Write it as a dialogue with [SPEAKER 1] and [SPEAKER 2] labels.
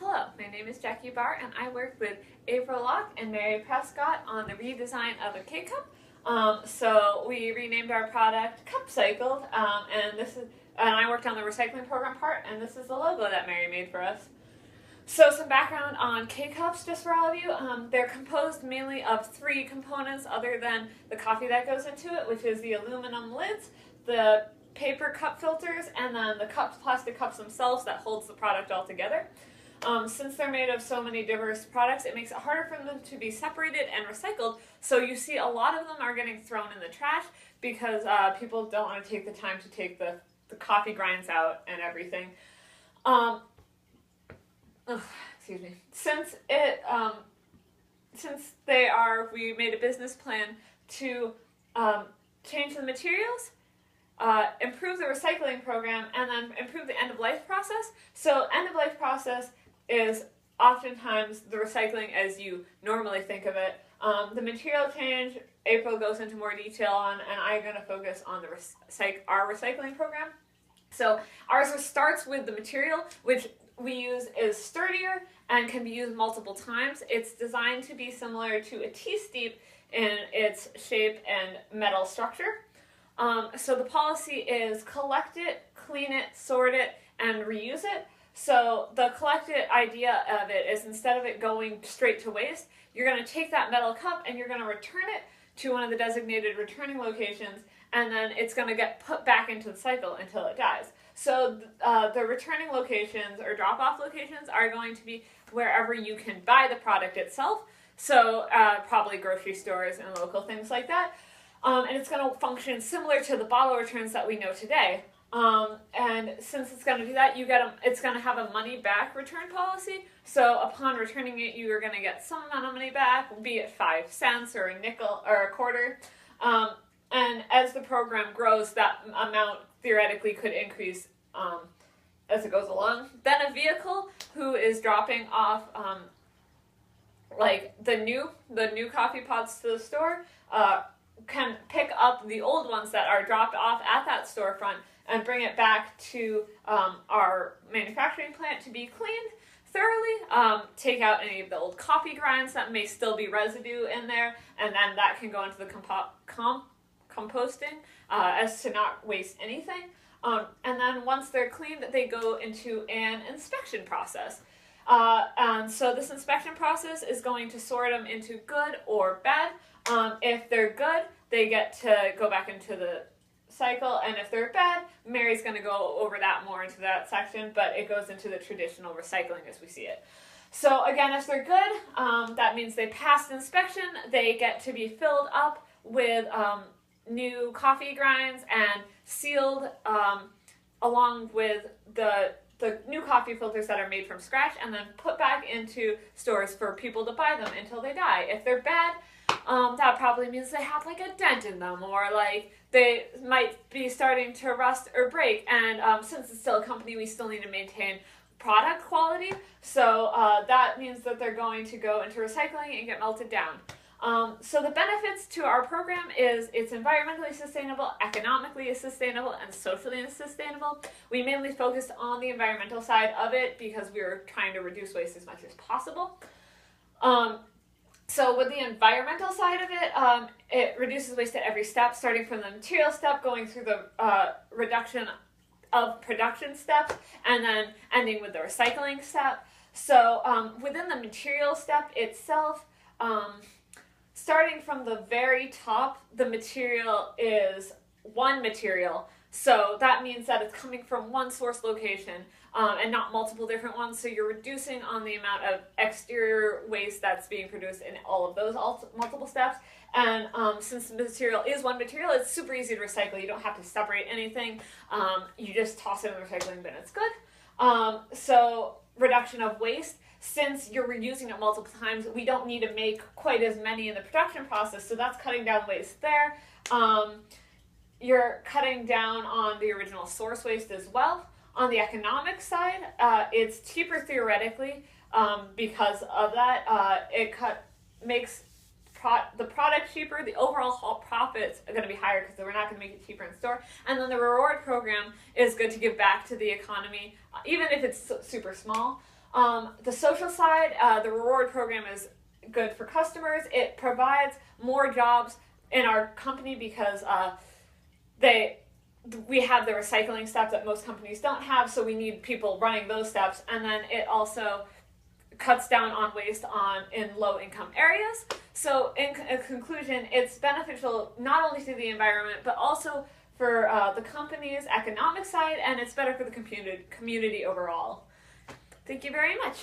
[SPEAKER 1] Hello, my name is Jackie Barr and I work with April Locke and Mary Prescott on the redesign of a K-Cup. So we renamed our product CUPcycled, and I worked on the recycling program part, and this is the logo that Mary made for us. So some background on K-Cups, just for all of you. They're composed mainly of three components other than the coffee that goes into it, which is the aluminum lids, the paper cup filters, and then the plastic cups themselves that holds the product all together. Since they're made of so many diverse products, it makes it harder for them to be separated and recycled. So you see a lot of them are getting thrown in the trash because people don't want to take the time to take the coffee grinds out and everything. Excuse me. We made a business plan to change the materials, improve the recycling program, and then improve the end-of-life process. So end-of-life process is oftentimes the recycling as you normally think of it. The material change, April goes into more detail on, and I'm going to focus on our recycling program. So ours starts with the material, which we use is sturdier and can be used multiple times. It's designed to be similar to a tea steep in its shape and metal structure. So the policy is collect it, clean it, sort it, and reuse it. So the collected idea of it is instead of it going straight to waste, you're going to take that metal cup and you're going to return it to one of the designated returning locations, and then it's going to get put back into the cycle until it dies. So the returning locations or drop-off locations are going to be wherever you can buy the product itself. So probably grocery stores and local things like that. And it's going to function similar to the bottle returns that we know today. And since it's going to do that, it's going to have a money back return policy. So upon returning it, you are going to get some amount of money back, be it 5 cents or a nickel or a quarter. And as the program grows, that amount theoretically could increase as it goes along. Then a vehicle who is dropping off like the new coffee pods to the store can pick up the old ones that are dropped off at that storefront and bring it back to our manufacturing plant to be cleaned thoroughly, take out any of the old coffee grinds that may still be residue in there, and then that can go into the composting as to not waste anything. And then once they're cleaned, they go into an inspection process. And so this inspection process is going to sort them into good or bad. If they're good, they get to go back into the cycle, and if they're bad, Mary's going to go over that more into that section, but it goes into the traditional recycling as we see it. So again, if they're good, that means they passed inspection. They get to be filled up with new coffee grinds and sealed along with the new coffee filters that are made from scratch, and then put back into stores for people to buy them until they die. If they're bad, that probably means they have like a dent in them, or like they might be starting to rust or break. And since it's still a company, we still need to maintain product quality. So that means that they're going to go into recycling and get melted down. So the benefits to our program is it's environmentally sustainable, economically sustainable, and socially sustainable. We mainly focused on the environmental side of it because we were trying to reduce waste as much as possible. So with the environmental side of it, it reduces waste at every step, starting from the material step, going through the reduction of production steps, and then ending with the recycling step. So within the material step itself, starting from the very top, the material is one material. So that means that it's coming from one source location and not multiple different ones. So you're reducing on the amount of exterior waste that's being produced in all of those multiple steps. And since the material is one material, it's super easy to recycle. You don't have to separate anything. You just toss it in the recycling bin. It's good. So reduction of waste. Since you're reusing it multiple times, we don't need to make quite as many in the production process, so that's cutting down waste there. You're cutting down on the original source waste as well. On the economic side, it's cheaper theoretically because of that. It makes the product cheaper. The overall profits are going to be higher because we're not going to make it cheaper in store. And then the reward program is good to give back to the economy, even if it's super small. The social side, the reward program is good for customers. It provides more jobs in our company because we have the recycling steps that most companies don't have, so we need people running those steps. And then it also cuts down on waste in low-income areas. So in conclusion, it's beneficial not only to the environment, but also for the company's economic side, and it's better for the community overall. Thank you very much.